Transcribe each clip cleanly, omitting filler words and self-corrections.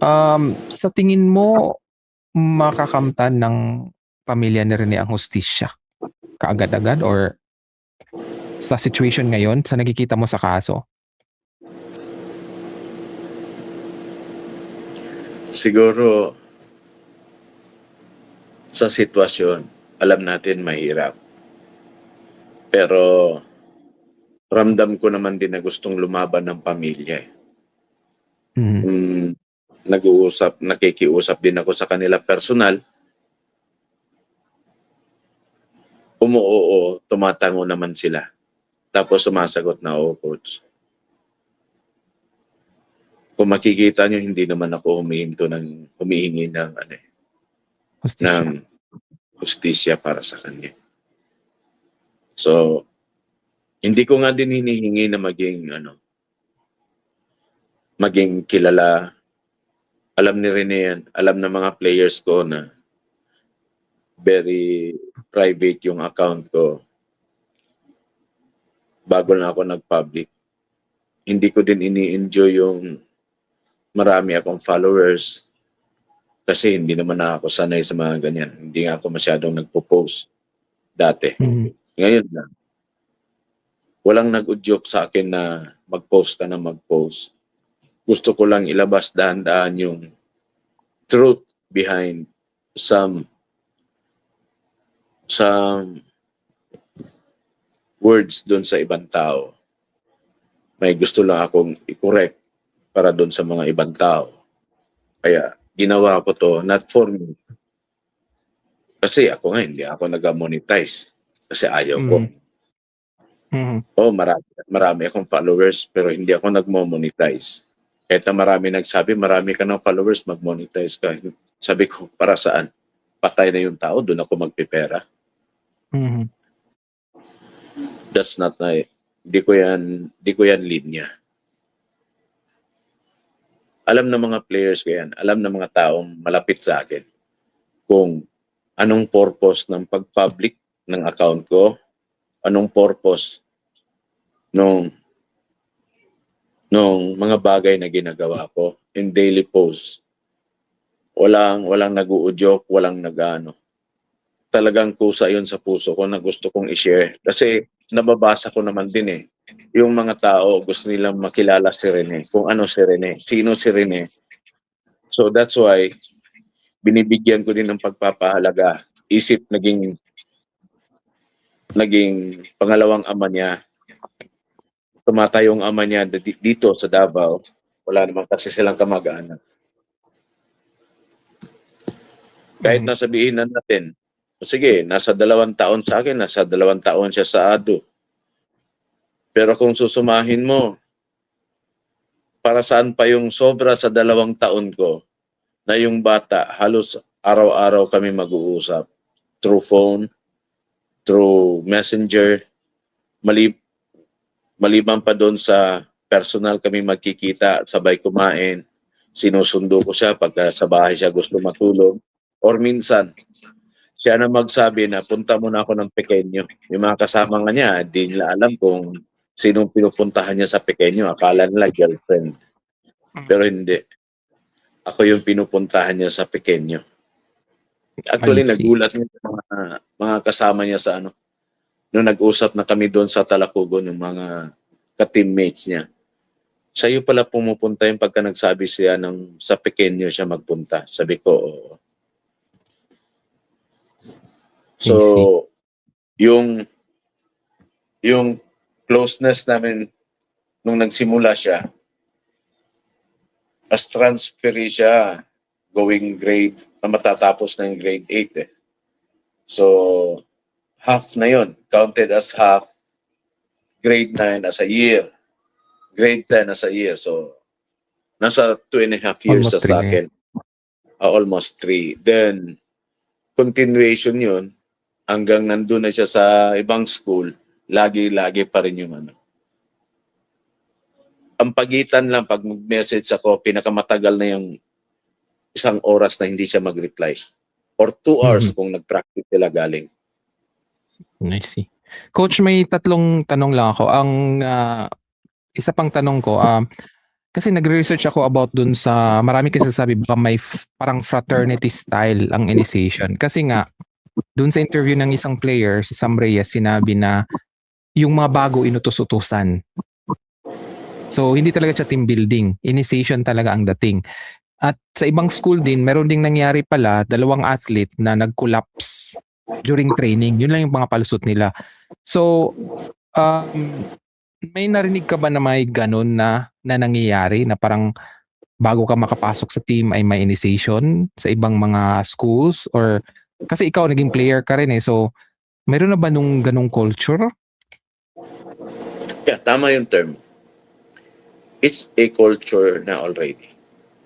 Sa tingin mo, makakamtan ng pamilya ni Rene ang hustisya kaagad-agad or sa situation ngayon, sa nakikita mo sa kaso? Siguro sa sitwasyon, alam natin mahirap. Pero ramdam ko naman din na gustong lumaban ng pamilya. Mhm. Nakikiusap din ako sa kanila personal. Umuoo, tumatango naman sila. Tapos sumasagot na, "Oo, coach." Kung makikita nyo, hindi naman ako humihingi ng Hustisya. hustisya para sa kanya. So, hindi ko nga din hinihingi na maging kilala. Alam ni Rene yan, alam ng mga players ko na very private yung account ko bago na ako nag-public. Hindi ko din ini-enjoy yung marami akong followers kasi hindi naman na ako sanay sa mga ganyan. Hindi nga ako masyadong nagpo-post dati. Ngayon na, walang nag-udyok sa akin na mag-post ka na mag-post. Gusto ko lang ilabas dahan-dahan yung truth behind some words doon sa ibang tao. May gusto lang akong i-correct para doon sa mga ibang tao. Kaya ginawa ko to not for me. Kasi ako nga hindi ako nag-monetize kasi ayaw ko. Marami akong followers pero hindi ako nag-monetize. Kahit na marami nagsabi, marami ka ng followers, mag-monetize ka. Sabi ko, para saan? Patay na yung tao, doon ako magpipera. That's not di ko yan linya. Alam ng mga players ko yan, alam ng mga taong malapit sa akin kung anong purpose ng pag-public ng account ko, anong purpose nung mga bagay na ginagawa ko in daily posts. Walang nag-uudyok, walang nag-ano. Talagang kusa yun sa puso ko na gusto kong i-share. Kasi nababasa ko naman din yung mga tao gusto nilang makilala si Rene, kung ano si Rene, sino si Rene. So that's why binibigyan ko din ng pagpapahalaga. Isip naging pangalawang ama niya. Tumatay yung ama niya dito sa Davao. Wala naman kasi silang kamag-anak. Kahit nasabihin na natin, sige, nasa 2 taon sa akin, nasa 2 taon siya sa ADO. Pero kung susumahin mo, para saan pa yung sobra sa 2 taon ko na yung bata, halos araw-araw kami mag-uusap through phone, through messenger, maliban pa doon sa personal kami magkikita, sabay kumain, sinusundo ko siya pagka sa bahay siya gusto matulog. Or minsan, siya na magsabi na punta muna ako ng Pequeño. Yung mga kasama nga niya, di nila alam kung sinong pinupuntahan niya sa Pequeño. Akala nila girlfriend. Pero hindi. Ako yung pinupuntahan niya sa Pequeño. Actually, nagulat niya mga kasama niya sa nung nag-usap na kami doon sa Talakugon, yung mga ka-teammates niya. Sa'yo pala pumupunta yung pagka nagsabi siya sa Pequeño siya magpunta. Sabi ko, oo. So, yung closeness namin nung nagsimula siya, as transferee siya, going matatapos na yung grade 8 So, half na yon, counted as half, grade 9 as a year, grade 10 as a year. So, nasa 2.5 years sa akin. Almost 3. Then, continuation yun, hanggang nandun na siya sa ibang school, lagi-lagi pa rin yung Ang pagitan lang, pag mag-message ako, pinakamatagal na yung 1 oras na hindi siya mag-reply. Or 2 hours kung nag-practice sila galing. I see. Coach, may 3 tanong lang ako. Ang isa pang tanong ko, kasi nagre-research ako about dun sa marami kasi sabi baka may parang fraternity style ang initiation. Kasi nga, dun sa interview ng isang player, si Sam Reyes, sinabi na yung mga bago inutos-utusan. So, hindi talaga siya team building. Initiation talaga ang dating. At sa ibang school din, meron ding nangyari pala, 2 athlete na nag-collapse during training. Yun lang yung mga palusot nila. So, may narinig ka ba na may ganun na nangyayari na parang bago ka makapasok sa team ay may initiation sa ibang mga schools? Or kasi ikaw naging player ka rin eh. So, meron na ba nung ganung culture? Yeah, tama yung term. It's a culture na already.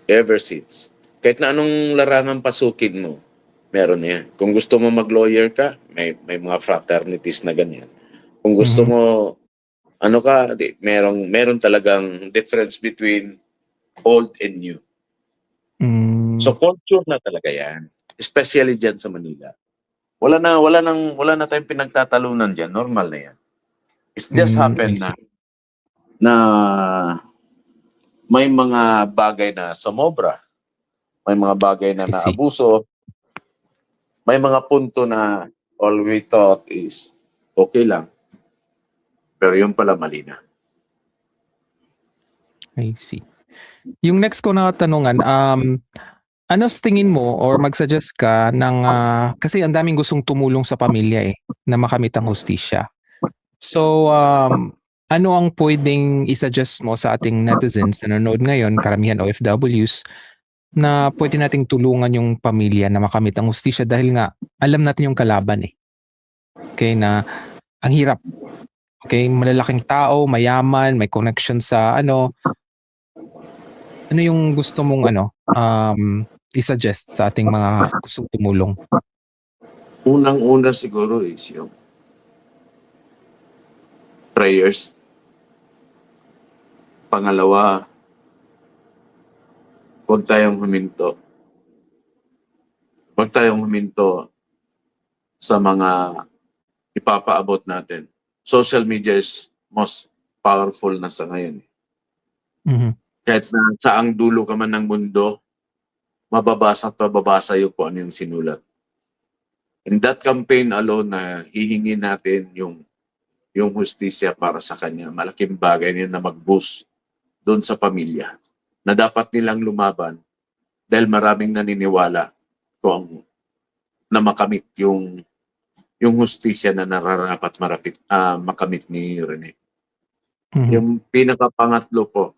Ever since. Kahit na anong larangan pasukin mo, meron yan. Kung gusto mo mag-lawyer ka, may mga fraternities na ganyan. Kung gusto Mhm. mo, ano ka, meron talagang difference between old and new. Mm, So culture na talaga yan. Especially dyan sa Manila. Wala na tayong pinagtatalunan dyan. Normal na yan. It's just I happened see. na may mga bagay na sumobra. May mga bagay na I see. naabuso. May mga punto na all we thought is okay lang. Pero yun pala mali na. I see. Yung next ko na katanungan, ano sa tingin mo or mag-suggest ka ng kasi ang daming gustong tumulong sa pamilya eh, na makamit ang hustisya. So, ano ang pwedeng i-suggest mo sa ating netizens na nanonood ngayon, karamihan OFWs, na pwede nating tulungan yung pamilya na makamit ang hustisya dahil nga alam natin yung kalaban eh. Okay, na ang hirap. Okay, malalaking tao, mayaman, may connection sa ano yung gusto mong i-suggest sa ating mga gustong tumulong? Unang-una siguro is yung prayers. Pangalawa, huwag tayong huminto. Huwag tayong huminto sa mga ipapaabot natin. Social media is most powerful na sa ngayon. Mhm. Kahit na saang dulo ka man ng mundo, mababasa at mababasa yung kung ano yung sinulat. In that campaign alone na hihingi natin yung hustisya para sa kanya, malaking bagay niya na mag-boost doon sa pamilya na dapat nilang lumaban dahil maraming naniniwala kung na makamit yung hustisya na nararapat makamit ni Rene. Mhm. Yung pinakapangatlo po,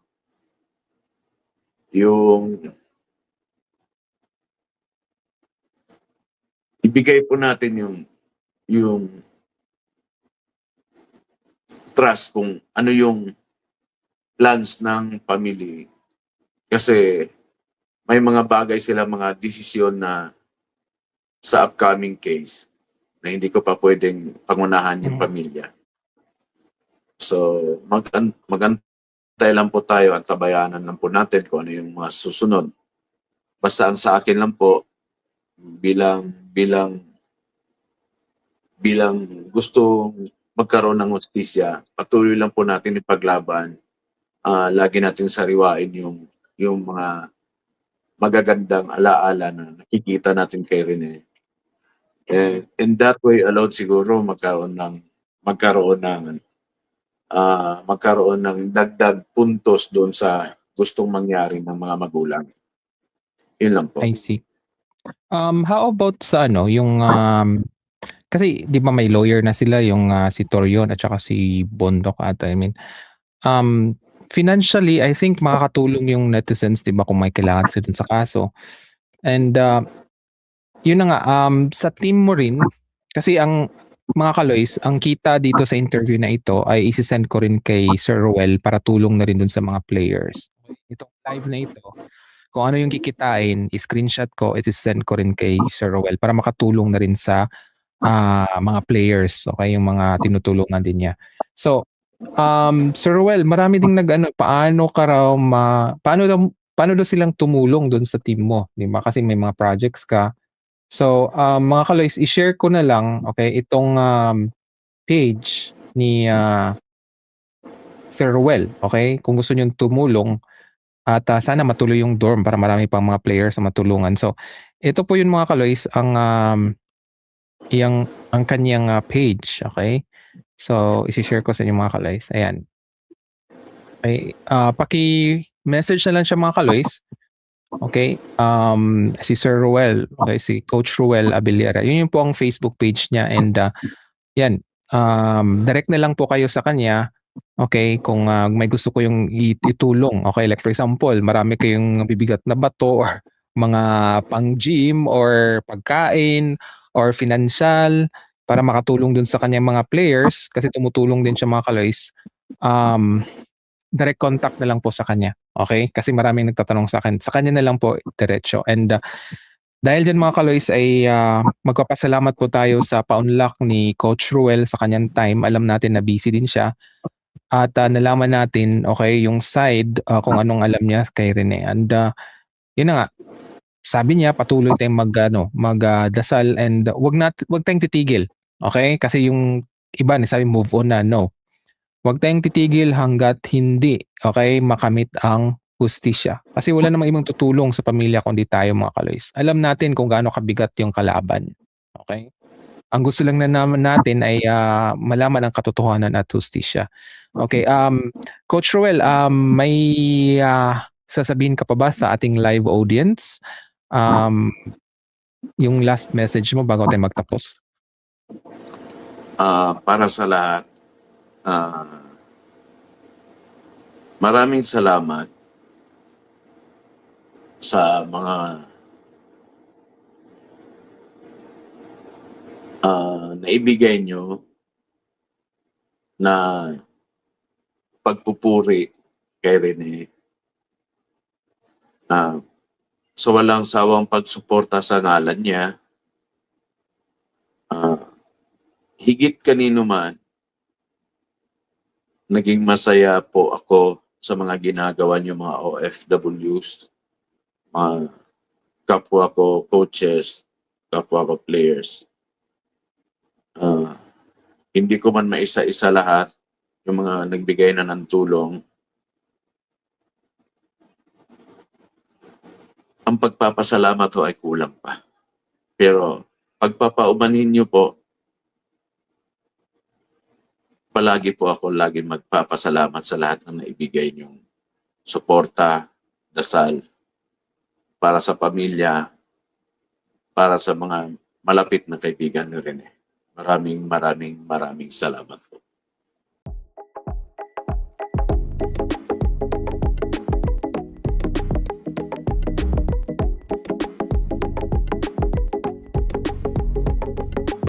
yung ibigay po natin yung trust kung ano yung plans ng pamilya. Kasi may mga bagay sila, mga desisyon na sa upcoming case na hindi ko pa pwedeng pangunahan yung pamilya. So, magantay lang po tayo at tabayanan lang po natin kung ano yung mga susunod. Basta ang sa akin lang po, bilang gusto magkaroon ng hustisya, patuloy lang po natin ipaglaban. Lagi natin sariwain yung mga magagandang alaala na nakikita natin kay Rene. In that way alone siguro magkaroon ng dagdag puntos doon sa gustong mangyari ng mga magulang. Yun lang po. I see. How about sa yung kasi 'di ba may lawyer na sila yung si Torion at saka si Bondok ata. I mean, financially I think makakatulong yung netizens 'di ba kung may kailangan sila dun sa kaso. And yun na nga sa team mo rin kasi ang mga kaloys, ang kita dito sa interview na ito ay isi-send ko rin kay Sir Ruel para tulong na rin dun sa mga players. Itong live na ito, kung ano yung kikitain, i-screenshot ko, isi-send ko rin kay Sir Ruel para makatulong na rin sa mga players, okay, yung mga tinutulungan din niya. So, Sir Ruel, marami ding paano ka raw paano daw silang tumulong dun sa team mo, 'di ba? Kasi may mga projects ka. So, mga kaloys, i-share ko na lang, okay, itong page ni Sir Ruel, okay? Kung gusto niyong tumulong, At sana matuloy yung dorm para marami pang mga players na matulungan. So, ito po yun mga kaloys, ang kanyang page. Okay? So, isi-share ko sa inyo mga kaloys. Ayan. Okay. Paki-message na lang siya mga kaloys. Okay? Si Sir Ruel. Okay? Si Coach Ruel Abiliera. Yun yung po ang Facebook page niya. And yan. Direct na lang po kayo sa kanya. Okay? Kung may gusto ko yung itulong. Okay? Like for example, marami kayong bibigat na bato or mga pang-gym or pagkain or financial para makatulong dun sa kanyang mga players kasi tumutulong din siya mga kaloys. Direct contact na lang po sa kanya. Okay? Kasi maraming nagtatanong sa akin. Sa kanya na lang po diretso. And dahil dyan mga kaloys ay magpapasalamat po tayo sa paunlak ni Coach Ruel sa kanyang time. Alam natin na busy din siya. At nalaman natin, okay, yung side kung anong alam niya kay Rene. And yun na nga, sabi niya patuloy tayong magdasal and wag tayong titigil. Okay? Kasi yung iba sabi move on na. No. Wag tayong titigil hanggat hindi, okay, makamit ang hustisya. Kasi wala namang ibang tutulong sa pamilya kundi tayo mga kaloys. Alam natin kung gaano kabigat yung kalaban. Okay? Ang gusto lang na naman natin ay malaman ang katotohanan at hustisya. Okay, Coach Ruel, may sasabihin ka pa ba sa ating live audience? Yung last message mo bago tayo magtapos. Para sa lahat, maraming salamat sa mga naibigay nyo na pagpupuri kay Rene. Sa walang sawang pagsuporta sa ngalan niya, higit kanino man, naging masaya po ako sa mga ginagawa niyo mga OFWs, mga kapwa ko coaches, kapwa ko players. Hindi ko man maisa-isa lahat yung mga nagbigay na ng tulong. Ang pagpapasalamat ho ay kulang pa. Pero pagpapaumanhin niyo po, palagi po ako laging magpapasalamat sa lahat ng naibigay niyong suporta, dasal, para sa pamilya, para sa mga malapit na kaibigan ni Rene. Maraming salamat.